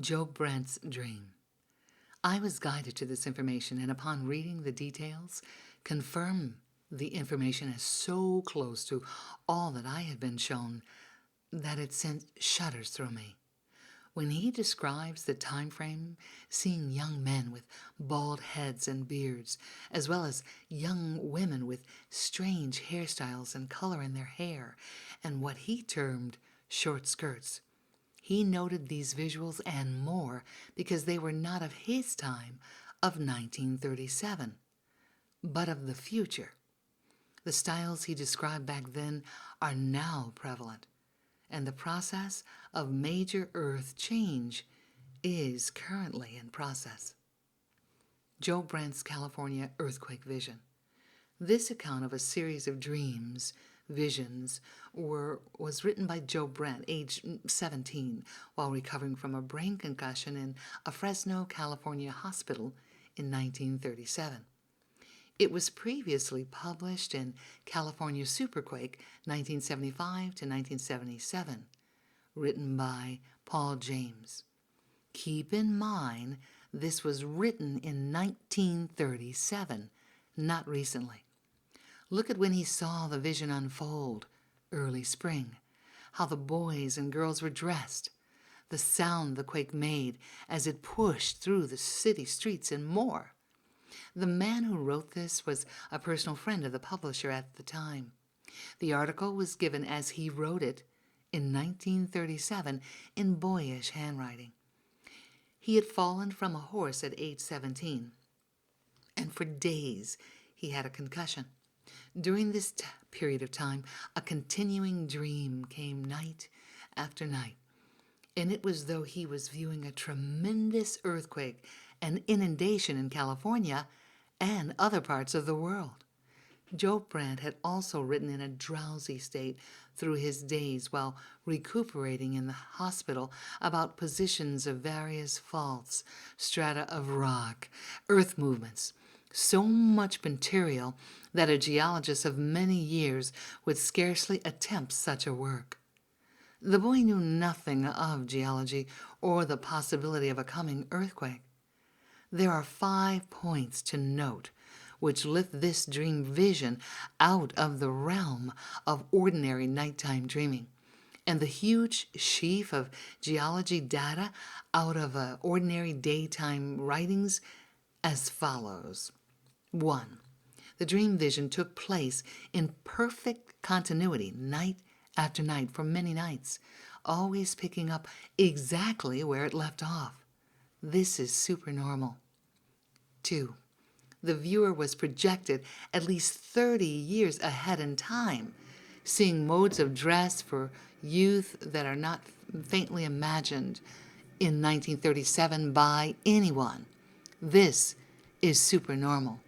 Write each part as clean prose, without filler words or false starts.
Joe Brandt's dream. I was guided to this information, and upon reading the details, confirmed the information as so close to all that I had been shown that it sent shudders through me. When he describes the time frame, seeing young men with bald heads and beards, as well as young women with strange hairstyles and color in their hair, and what he termed short skirts, he noted these visuals and more because they were not of his time of 1937, but of the future. The styles he described back then are now prevalent, and the process of major Earth change is currently in process. Joe Brandt's California Earthquake Vision. This account of a series of dreams, visions, was written by Joe Brandt, age 17, while recovering from a brain concussion in a Fresno, California hospital in 1937. It was previously published in California Superquake 1975 to 1977, written by Paul James. Keep in mind, this was written in 1937, not recently. Look at when he saw the vision unfold, early spring, how the boys and girls were dressed, the sound the quake made as it pushed through the city streets, and more. The man who wrote this was a personal friend of the publisher at the time. The article was given as he wrote it in 1937 in boyish handwriting. He had fallen from a horse at age 17, and for days he had a concussion. During this period of time, a continuing dream came night after night, and it was as though he was viewing a tremendous earthquake and inundation in California and other parts of the world. Joe Brandt had also written in a drowsy state through his days while recuperating in the hospital about positions of various faults, strata of rock, earth movements, so much material that a geologist of many years would scarcely attempt such a work. The boy knew nothing of geology or the possibility of a coming earthquake. There are 5 points to note which lift this dream vision out of the realm of ordinary nighttime dreaming, and the huge sheaf of geology data out of ordinary daytime writings as follows. 1. The dream vision took place in perfect continuity, night after night for many nights, always picking up exactly where it left off. This is supernormal. 2. The viewer was projected at least 30 years ahead in time, seeing modes of dress for youth that are not faintly imagined in 1937 by anyone. This is supernormal.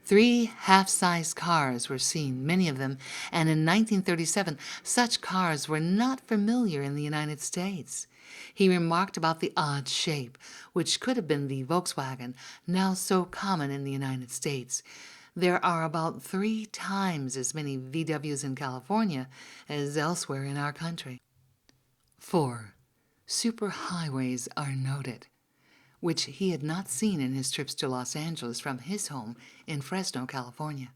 3 half-size cars were seen, many of them, and in 1937 such cars were not familiar in the United States. He remarked about the odd shape, which could have been the Volkswagen, now so common in the United States. There are about 3 times as many VWs in California as elsewhere in our country. 4. Superhighways are noted, which he had not seen in his trips to Los Angeles from his home in Fresno, California.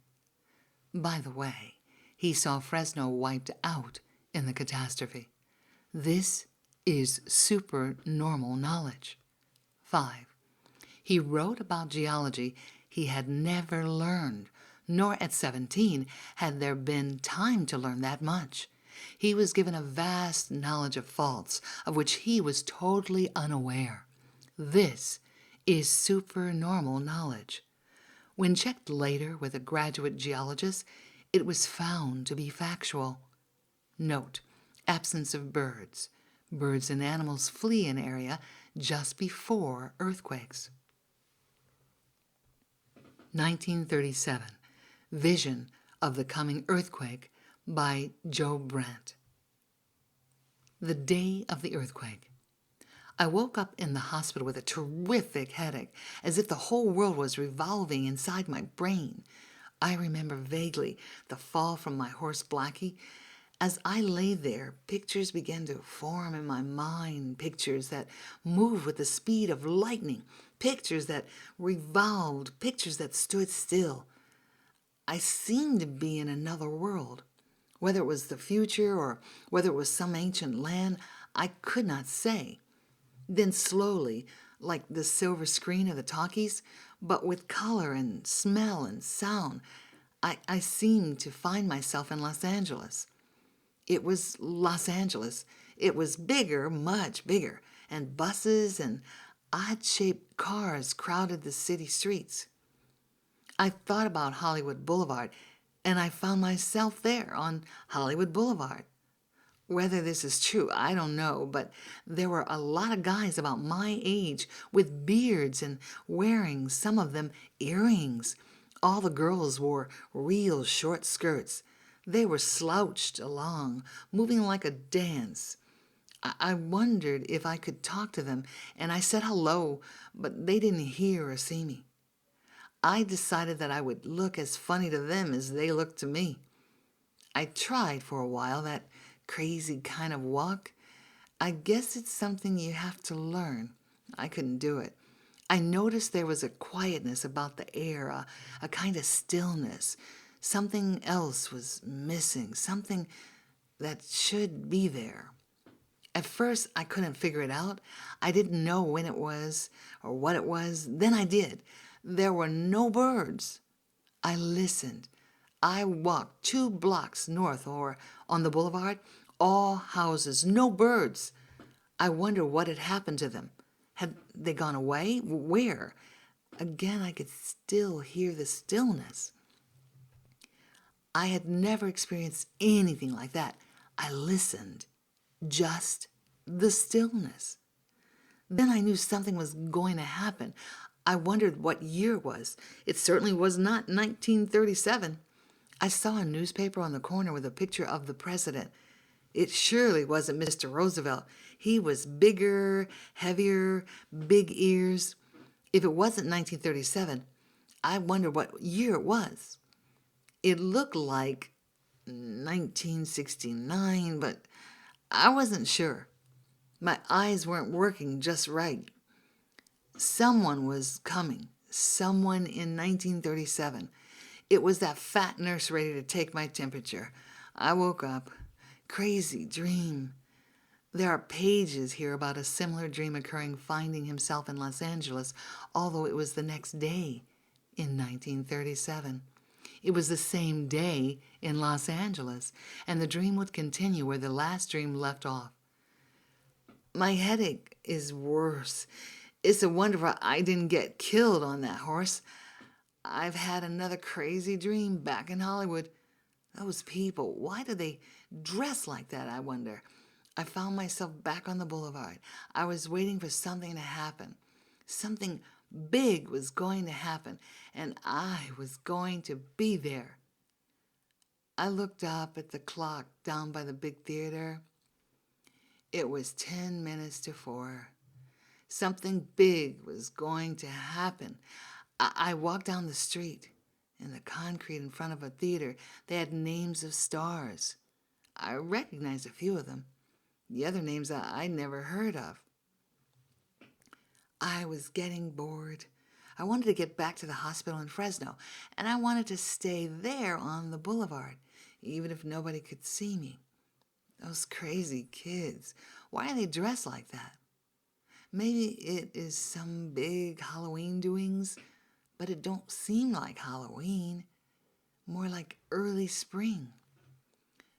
By the way, he saw Fresno wiped out in the catastrophe. This is supernormal knowledge. 5. He wrote about geology he had never learned, nor at 17 had there been time to learn that much. He was given a vast knowledge of faults, of which he was totally unaware. This is supernormal knowledge. When checked later with a graduate geologist, it was found to be factual. Note, absence of birds. Birds and animals flee an area just before earthquakes. 1937, Vision of the Coming Earthquake by Joe Brandt. The day of the earthquake. I woke up in the hospital with a terrific headache, as if the whole world was revolving inside my brain. I remember vaguely the fall from my horse Blackie As I lay there, pictures began to form in my mind, pictures that moved with the speed of lightning, pictures that revolved, pictures that stood still. I seemed to be in another world. Whether it was the future or whether it was some ancient land, I could not say. Then slowly, like the silver screen of the talkies, but with color and smell and sound, I seemed to find myself in Los Angeles. It was Los Angeles. It was bigger, much bigger, and buses and odd-shaped cars crowded the city streets. I thought about Hollywood Boulevard, and I found myself there on Hollywood Boulevard. Whether this is true, I don't know, but there were a lot of guys about my age with beards and wearing, some of them, earrings. All the girls wore real short skirts. They were slouched along, moving like a dance. I wondered if I could talk to them, and I said hello, but they didn't hear or see me. I decided that I would look as funny to them as they looked to me. I tried for a while that crazy kind of walk. I guess it's something you have to learn. I couldn't do it. I noticed there was a quietness about the air, a kind of stillness. Something else was missing, something that should be there. At first, I couldn't figure it out. I didn't know when it was or what it was. Then I did. There were no birds. I listened. I walked 2 blocks north or on the boulevard, all houses, no birds. I wondered what had happened to them. Had they gone away? Where? Again, I could still hear the stillness. I had never experienced anything like that. I listened. Just the stillness. Then I knew something was going to happen. I wondered what year it was. It certainly was not 1937. I saw a newspaper on the corner with a picture of the president. It surely wasn't Mr. Roosevelt. He was bigger, heavier, big ears. If it wasn't 1937, I wondered what year it was. It looked like 1969, but I wasn't sure. My eyes weren't working just right. Someone was coming. Someone in 1937. It was that fat nurse ready to take my temperature. I woke up. Crazy dream. There are pages here about a similar dream occurring, finding himself in Los Angeles, although it was the next day in 1937. It was the same day in Los Angeles, and the dream would continue where the last dream left off. My headache is worse. It's a wonder I didn't get killed on that horse. I've had another crazy dream back in Hollywood. Those people, why do they dress like that, I wonder? I found myself back on the boulevard. I was waiting for something to happen. Something big was going to happen, and I was going to be there. I looked up at the clock down by the big theater. It was 10 minutes to 4. Something big was going to happen. I walked down the street. In the concrete in front of a theater, they had names of stars. I recognized a few of them. The other names I'd never heard of. I was getting bored. I wanted to get back to the hospital in Fresno, and I wanted to stay there on the boulevard, even if nobody could see me. Those crazy kids, why are they dressed like that? Maybe it is some big Halloween doings, but it don't seem like Halloween, more like early spring.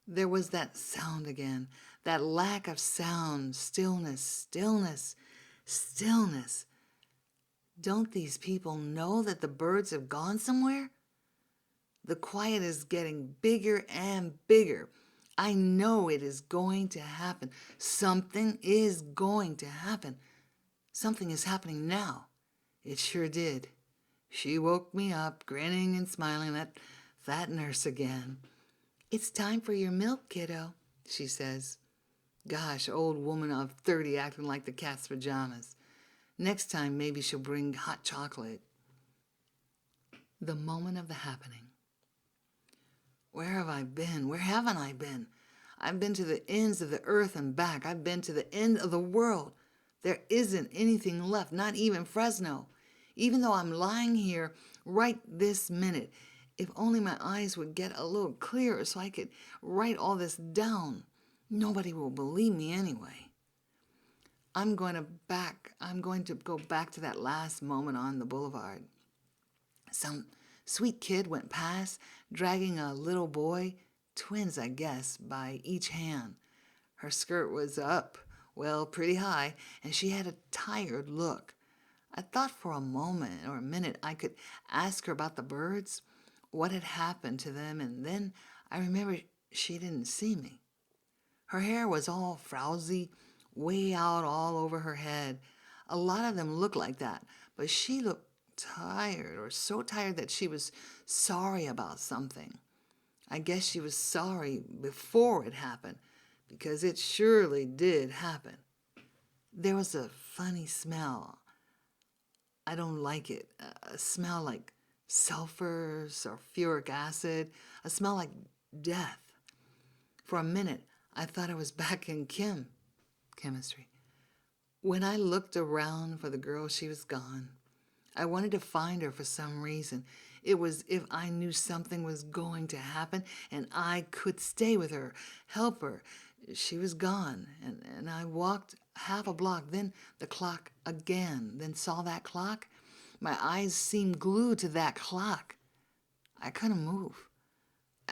There was that sound again, that lack of sound, stillness, stillness, stillness. Don't these people know that the birds have gone somewhere? The quiet is getting bigger and bigger. I know it is going to happen. Something is going to happen. Something is happening now. It sure did. She woke me up, grinning and smiling at that nurse again. "It's time for your milk, kiddo," she says. Gosh, old woman of 30 acting like the cat's pajamas. Next time, maybe she'll bring hot chocolate. The moment of the happening. Where have I been? Where haven't I been? I've been to the ends of the earth and back. I've been to the end of the world. There isn't anything left, not even Fresno. Even though I'm lying here right this minute, if only my eyes would get a little clearer so I could write all this down. Nobody will believe me anyway. I'm going to go back to that last moment on the boulevard. Some sweet kid went past, dragging a little boy, twins, I guess, by each hand. Her skirt was up, well, pretty high, and she had a tired look. I thought for a moment or a minute I could ask her about the birds, what had happened to them, and then I remembered she didn't see me. Her hair was all frowsy, way out all over her head. A lot of them looked like that, but she looked tired, or so tired that she was sorry about something. I guess she was sorry before it happened, because it surely did happen. There was a funny smell. I don't like it. A smell like sulfur, sulfuric acid, a smell like death. For a minute, I thought I was back in chemistry. When I looked around for the girl, she was gone. I wanted to find her for some reason. It was if I knew something was going to happen and I could stay with her, help her. She was gone, and I walked half a block, then the clock again, then saw that clock. My eyes seemed glued to that clock. I couldn't move.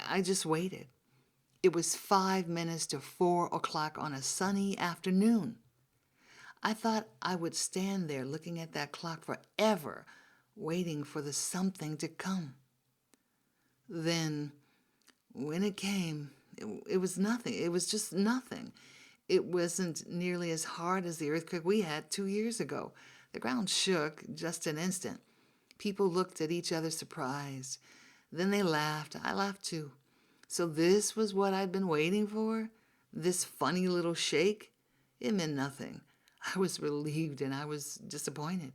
I just waited. It was 5 minutes to 4 o'clock on a sunny afternoon. I thought I would stand there looking at that clock forever, waiting for the something to come. Then, when it came, it was nothing. It was just nothing. It wasn't nearly as hard as the earthquake we had 2 years ago. The ground shook just an instant. People looked at each other surprised. Then they laughed. I laughed too. So this was what I'd been waiting for? This funny little shake? It meant nothing. I was relieved and I was disappointed.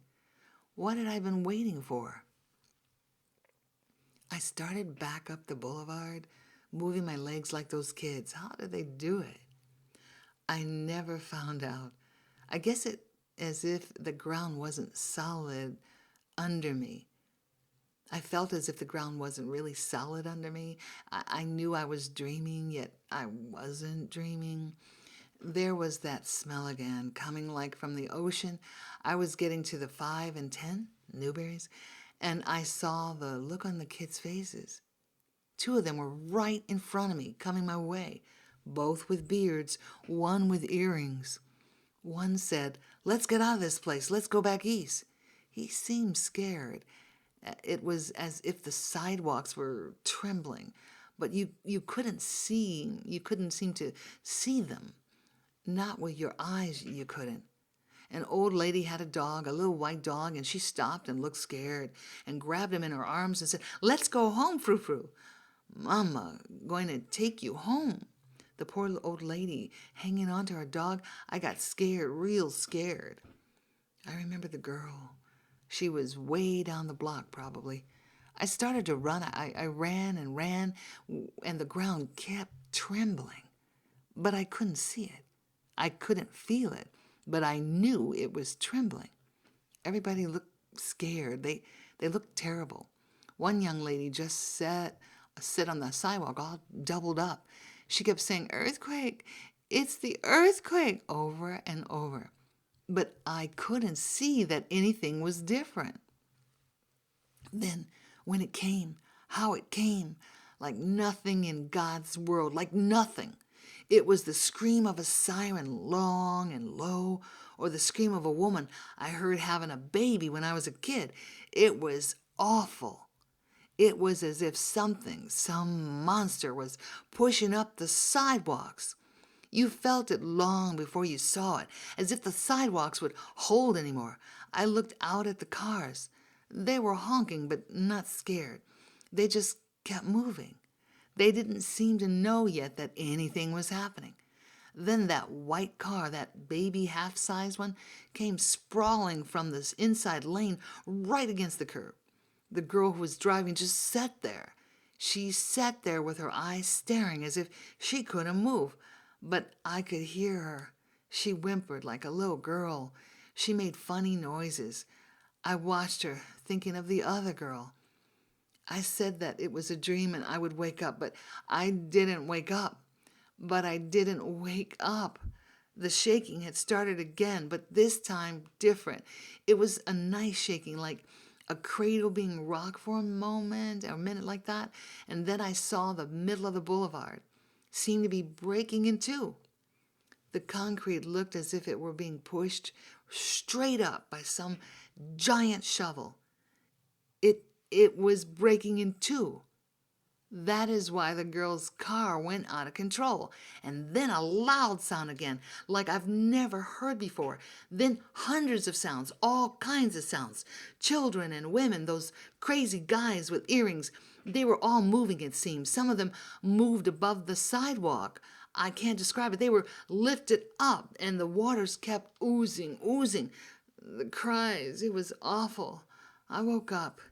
What had I been waiting for? I started back up the boulevard, moving my legs like those kids. How did they do it? I never found out. I guess it as if the ground wasn't solid under me. I felt as if the ground wasn't really solid under me. I knew I was dreaming, yet I wasn't dreaming. There was that smell again, coming like from the ocean. I was getting to the 5 and 10 Newberries, and I saw the look on the kids' faces. 2 of them were right in front of me, coming my way, both with beards, one with earrings. One said, "Let's get out of this place. Let's go back east." He seemed scared. It was as if the sidewalks were trembling, but you couldn't seem to see them. Not with your eyes, you couldn't. An old lady had a dog, a little white dog, and she stopped and looked scared and grabbed him in her arms and said, "Let's go home, Frou-Frou." "Mama, going to take you home." The poor old lady hanging on to her dog, I got scared, real scared. I remember the girl. She was way down the block, probably. I started to run. I ran and ran, and the ground kept trembling. But I couldn't see it. I couldn't feel it, but I knew it was trembling. Everybody looked scared. They looked terrible. One young lady just sit on the sidewalk, all doubled up. She kept saying, "Earthquake, it's the earthquake," over and over. But I couldn't see that anything was different. Then, when it came, how it came, like nothing in God's world, like nothing. It was the scream of a siren, long and low, or the scream of a woman I heard having a baby when I was a kid. It was awful. It was as if some monster was pushing up the sidewalks. You felt it long before you saw it, as if the sidewalks would hold anymore. I looked out at the cars. They were honking, but not scared. They just kept moving. They didn't seem to know yet that anything was happening. Then that white car, that baby half-size one, came sprawling from this inside lane right against the curb. The girl who was driving just sat there. She sat there with her eyes staring as if she couldn't move, but I could hear her. She whimpered like a little girl. She made funny noises. I watched her, thinking of the other girl. I said that it was a dream and I would wake up, but I didn't wake up. But I didn't wake up. The shaking had started again, but this time different. It was a nice shaking, like a cradle being rocked for a moment or a minute like that. And then I saw the middle of the boulevard seem to be breaking in two. The concrete looked as if it were being pushed straight up by some giant shovel. It was breaking in two. That is why the girl's car went out of control. And then a loud sound again, like I've never heard before. Then hundreds of sounds, all kinds of sounds. Children and women, those crazy guys with earrings, they were all moving, it seemed. Some of them moved above the sidewalk. I can't describe it. They were lifted up, and the waters kept oozing. The cries, it was awful. I woke up.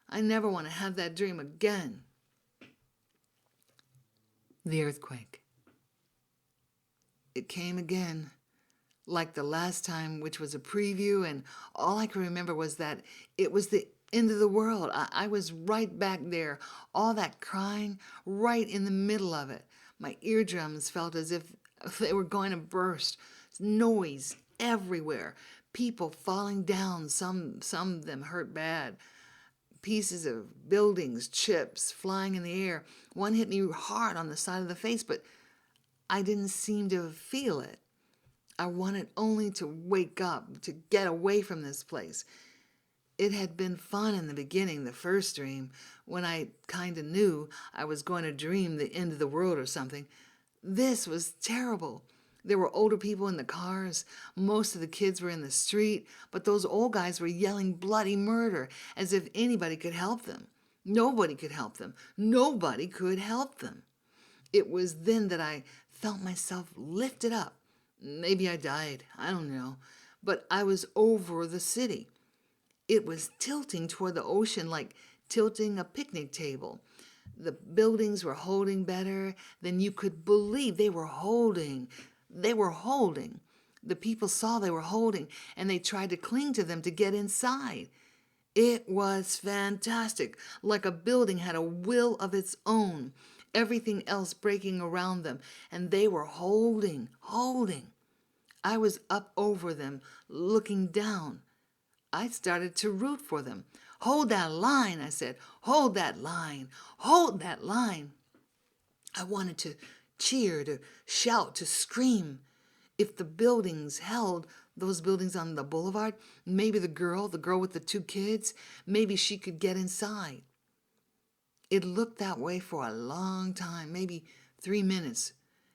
I never want to have that dream again. The earthquake. It came again, like the last time, which was a preview, and all I can remember was that it was the end of the world. I was right back there, all that crying, right in the middle of it. My eardrums felt as if they were going to burst. Noise everywhere. People falling down, some of them hurt bad. Pieces of buildings, chips flying in the air. One hit me hard on the side of the face, but I didn't seem to feel it. I wanted only to wake up, to get away from this place. It had been fun in the beginning, the first dream, when I kind of knew I was going to dream the end of the world or something. This was terrible. There were older people in the cars. Most of the kids were in the street, but those old guys were yelling bloody murder as if anybody could help them. Nobody could help them. Nobody could help them. It was then that I felt myself lifted up. Maybe I died, I don't know, but I was over the city. It was tilting toward the ocean like tilting a picnic table. The buildings were holding better than you could believe. They were holding. The people saw they were holding, and they tried to cling to them to get inside. It was fantastic, like a building had a will of its own, everything else breaking around them, and they were holding. I was up over them, looking down. I started to root for them. Hold that line, I said. Hold that line. Hold that line. I wanted to cheer, to shout, to scream. If the buildings held, those buildings on the boulevard, maybe the girl with the two kids, maybe she could get inside. It looked that way for a long time, maybe 3 minutes.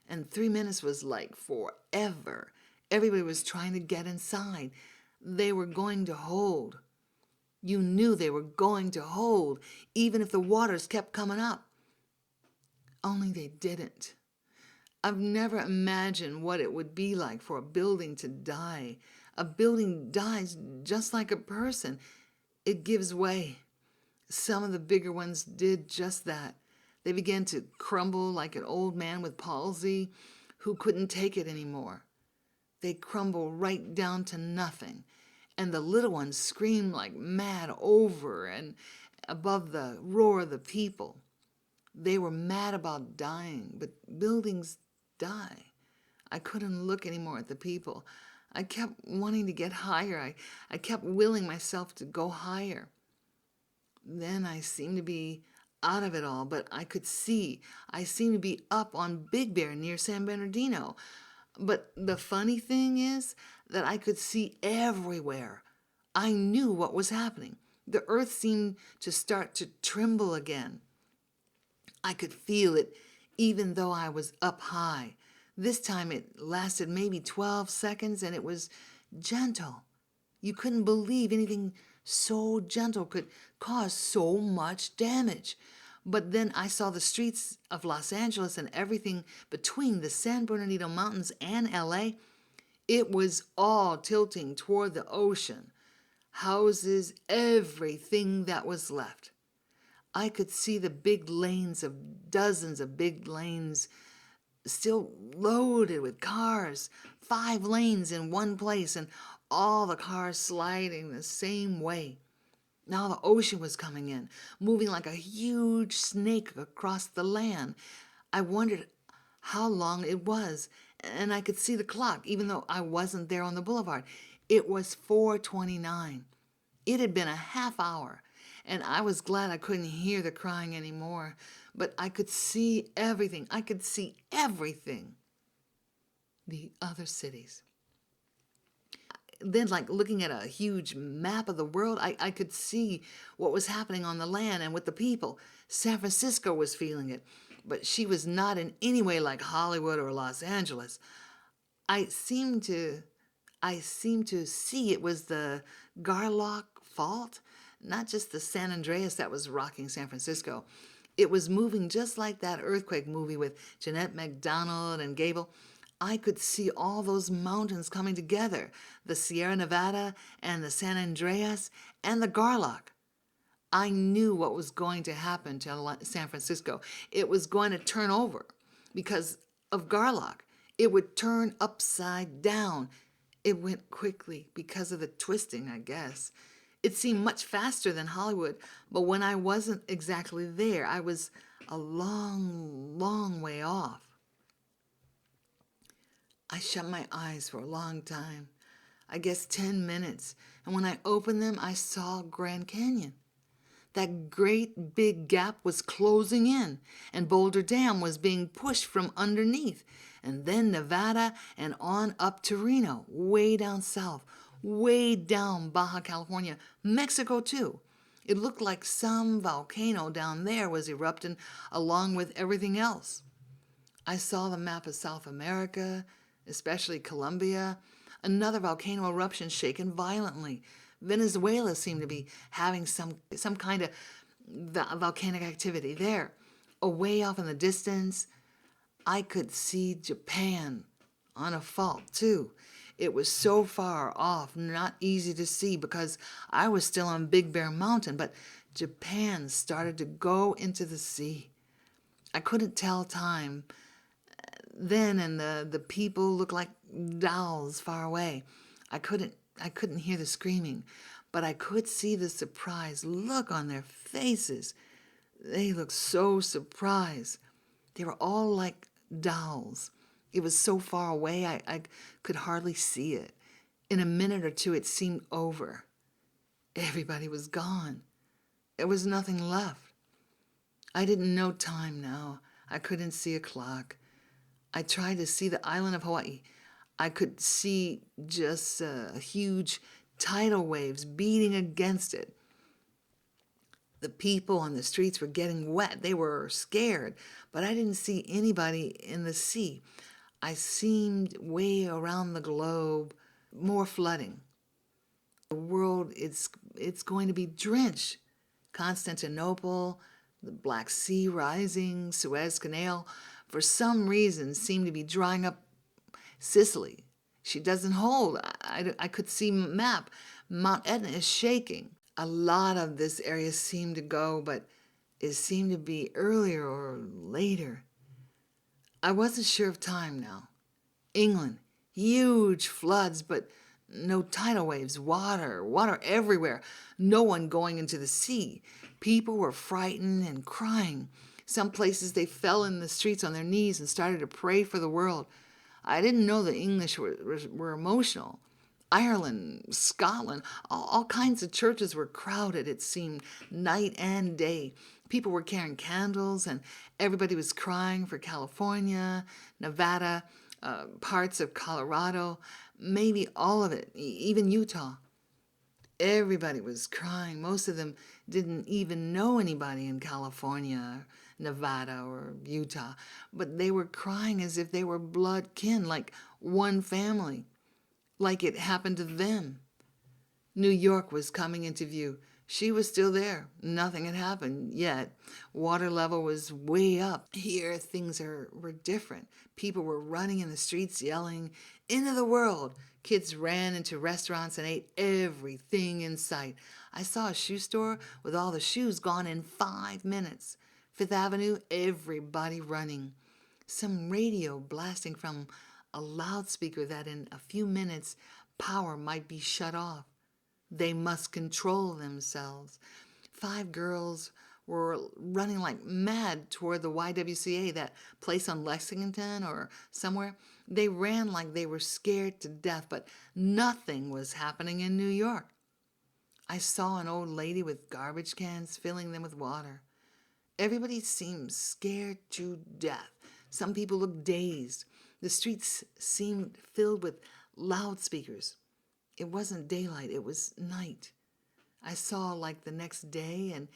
And 3 minutes was like forever. Everybody was trying to get inside. They were going to hold. You knew they were going to hold, even if the waters kept coming up. Only they didn't. I've never imagined what it would be like for a building to die. A building dies just like a person. It gives way. Some of the bigger ones did just that. They began to crumble like an old man with palsy who couldn't take it anymore. They crumble right down to nothing. And the little ones screamed like mad over and above the roar of the people. They were mad about dying, but buildings die. I couldn't look anymore at the people. I kept wanting to get higher. I kept willing myself to go higher. Then I seemed to be out of it all, but I could see. I seemed to be up on Big Bear near San Bernardino. But the funny thing is that I could see everywhere. I knew what was happening. The earth seemed to start to tremble again. I could feel it even though I was up high. This time it lasted maybe 12 seconds, and it was gentle. You couldn't believe anything so gentle could cause so much damage. But then I saw the streets of Los Angeles and everything between the San Bernardino Mountains and LA. It was all tilting toward the ocean. Houses, everything that was left. I could see the big lanes of dozens of big lanes still loaded with cars, 5 lanes in one place, and all the cars sliding the same way. Now the ocean was coming in, moving like a huge snake across the land. I wondered how long it was, and I could see the clock, even though I wasn't there on the boulevard. It was 4:29. It had been a half hour, and I was glad I couldn't hear the crying anymore, but I could see everything. I could see everything. The other cities. Then, like looking at a huge map of the world, I could see what was happening on the land and with the people. San Francisco was feeling it, but she was not in any way like Hollywood or Los Angeles. I seemed to see it was the Garlock Fault, not just the San Andreas that was rocking San Francisco. It was moving just like that earthquake movie with Jeanette MacDonald and Gable. I could see all those mountains coming together, the Sierra Nevada and the San Andreas and the Garlock. I knew what was going to happen to San Francisco. It was going to turn over because of Garlock. It would turn upside down. It went quickly because of the twisting, I guess. It seemed much faster than Hollywood, but when I wasn't exactly there, I was a long, long way off. I shut my eyes for a long time, I guess 10 minutes, and when I opened them, I saw Grand Canyon. That great big gap was closing in, and Boulder Dam was being pushed from underneath, and then Nevada and on up to Reno, way down south, way down Baja California, Mexico too. It looked like some volcano down there was erupting along with everything else. I saw the map of South America, especially Colombia, another volcano eruption shaken violently. Venezuela seemed to be having some kind of volcanic activity there. Away off in the distance, I could see Japan on a fault too. It was so far off, not easy to see because I was still on Big Bear Mountain, but Japan started to go into the sea. I couldn't tell time then, and the people looked like dolls far away. I couldn't hear the screaming, but I could see the surprised look on their faces. They looked so surprised. They were all like dolls. It was so far away, I could hardly see it. In a minute or two, it seemed over. Everybody was gone. There was nothing left. I didn't know time now. I couldn't see a clock. I tried to see the island of Hawaii. I could see just huge tidal waves beating against it. The people on the streets were getting wet. They were scared, but I didn't see anybody in the sea. I seemed way around the globe, more flooding. The world, it's going to be drenched. Constantinople, the Black Sea rising, Suez Canal, for some reason seemed to be drying up. Sicily, she doesn't hold. I could see map. Mount Etna is shaking. A lot of this area seemed to go, but it seemed to be earlier or later. I wasn't sure of time now. England, huge floods, but no tidal waves, water everywhere, no one going into the sea. People were frightened and crying. Some places they fell in the streets on their knees and started to pray for the world. I didn't know the English were emotional. Ireland, Scotland, all kinds of churches were crowded, it seemed, night and day. People were carrying candles, and everybody was crying for California, Nevada, parts of Colorado, maybe all of it, even Utah. Everybody was crying. Most of them didn't even know anybody in California, Nevada, or Utah, but they were crying as if they were blood kin, like one family, like it happened to them. New York was coming into view. She was still there. Nothing had happened yet. Water level was way up. Here, things were different. People were running in the streets yelling, "End of the world! Kids ran into restaurants and ate everything in sight. I saw a shoe store with all the shoes gone in 5 minutes. Fifth Avenue, everybody running. Some radio blasting from a loudspeaker that in a few minutes power might be shut off. They must control themselves. 5 girls were running like mad toward the YWCA, that place on Lexington or somewhere. They ran like they were scared to death, but nothing was happening in New York. I saw an old lady with garbage cans, filling them with water. Everybody seemed scared to death. Some people looked dazed. The streets seemed filled with loudspeakers. It wasn't daylight, it was night. I saw like the next day, and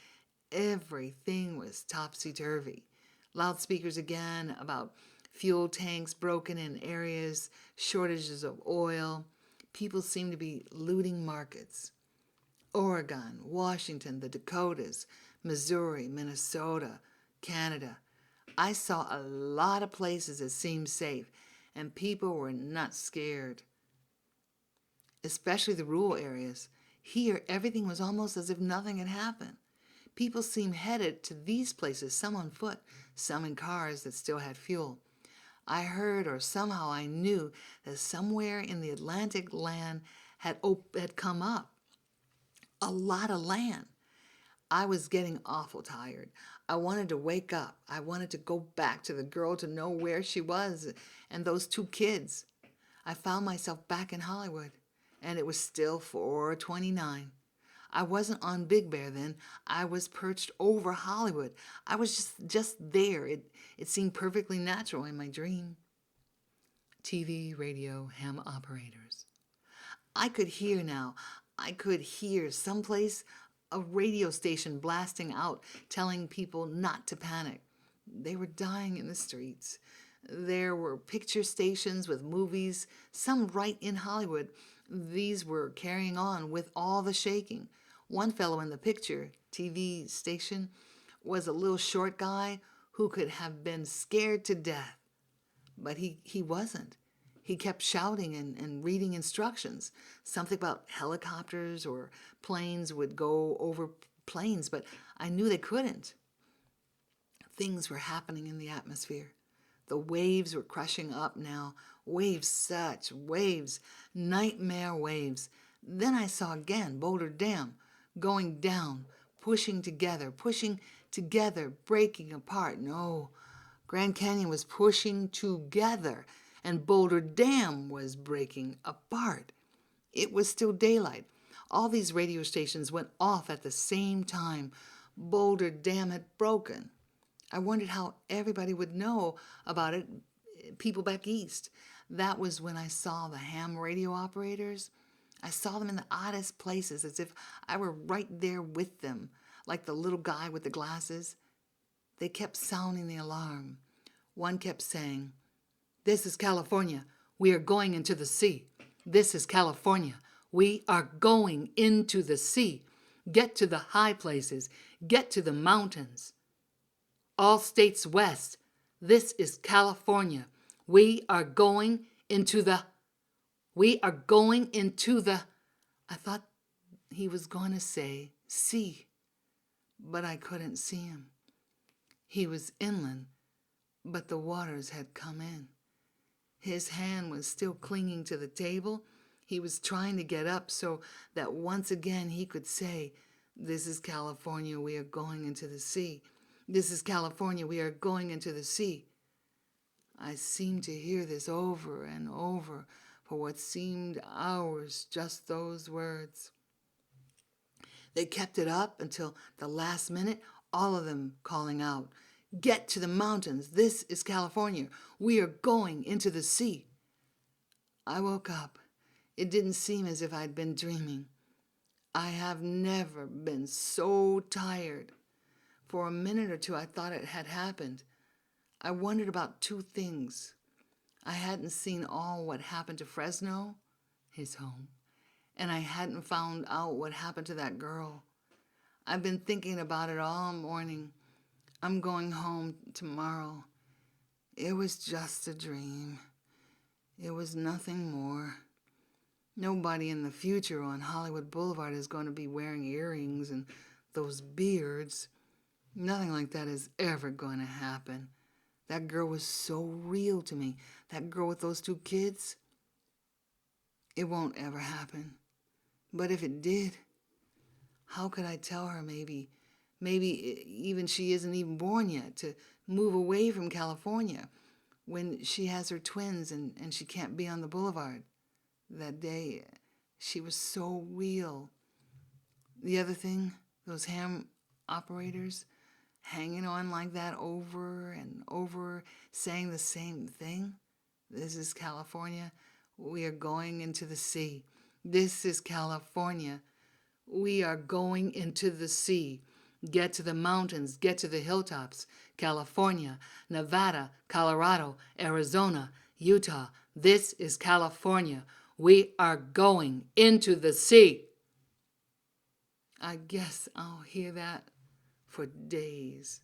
everything was topsy-turvy. Loudspeakers again about fuel tanks broken in areas, shortages of oil. People seemed to be looting markets. Oregon, Washington, the Dakotas, Missouri, Minnesota, Canada. I saw a lot of places that seemed safe, and people were not scared, especially the rural areas. Here, everything was almost as if nothing had happened. People seemed headed to these places, some on foot, some in cars that still had fuel. I heard, or somehow I knew, that somewhere in the Atlantic land had come up. A lot of land. I was getting awful tired. I wanted to wake up. I wanted to go back to the girl to know where she was and those 2 kids. I found myself back in Hollywood, and it was still 4:29. I wasn't on Big Bear then. I was perched over Hollywood. I was just there. It seemed perfectly natural in my dream. TV, radio, ham operators. I could hear now. I could hear someplace a radio station blasting out, telling people not to panic. They were dying in the streets. There were picture stations with movies, some right in Hollywood. These were carrying on with all the shaking. One fellow in the picture TV station was a little short guy who could have been scared to death. But he wasn't. He kept shouting and reading instructions. Something about helicopters or planes would go over planes, but I knew they couldn't. Things were happening in the atmosphere. The waves were crushing up now. Waves, such waves, nightmare waves. Then I saw again Boulder Dam going down, pushing together, breaking apart. No, Grand Canyon was pushing together, and Boulder Dam was breaking apart. It was still daylight. All these radio stations went off at the same time. Boulder Dam had broken. I wondered how everybody would know about it, people back east. That was when I saw the ham radio operators. I saw them in the oddest places, as if I were right there with them, like the little guy with the glasses. They kept sounding the alarm. One kept saying, "This is California. We are going into the sea. This is California. We are going into the sea. Get to the high places. Get to the mountains. All states west. This is California. We are going into the... I thought he was going to say sea, but I couldn't see him. He was inland, but the waters had come in. His hand was still clinging to the table. He was trying to get up so that once again he could say, "This is California, we are going into the sea. This is California, we are going into the sea." I seemed to hear this over and over for what seemed hours, just those words. They kept it up until the last minute, all of them calling out, "Get to the mountains. This is California. We are going into the sea." I woke up. It didn't seem as if I'd been dreaming. I have never been so tired. For a minute or two, I thought it had happened. I wondered about 2 things. I hadn't seen all what happened to Fresno, his home, and I hadn't found out what happened to that girl. I've been thinking about it all morning. I'm going home tomorrow. It was just a dream. It was nothing more. Nobody in the future on Hollywood Boulevard is going to be wearing earrings and those beards. Nothing like that is ever going to happen. That girl was so real to me. That girl with those 2 kids, it won't ever happen. But if it did, how could I tell her maybe even she isn't even born yet, to move away from California when she has her twins and she can't be on the boulevard? That day, she was so real. The other thing, those ham operators hanging on like that over and over, saying the same thing. This is California. We are going into the sea. This is California. We are going into the sea. Get to the mountains, get to the hilltops. California, Nevada, Colorado, Arizona, Utah. This is California. We are going into the sea. I guess I'll hear that for days.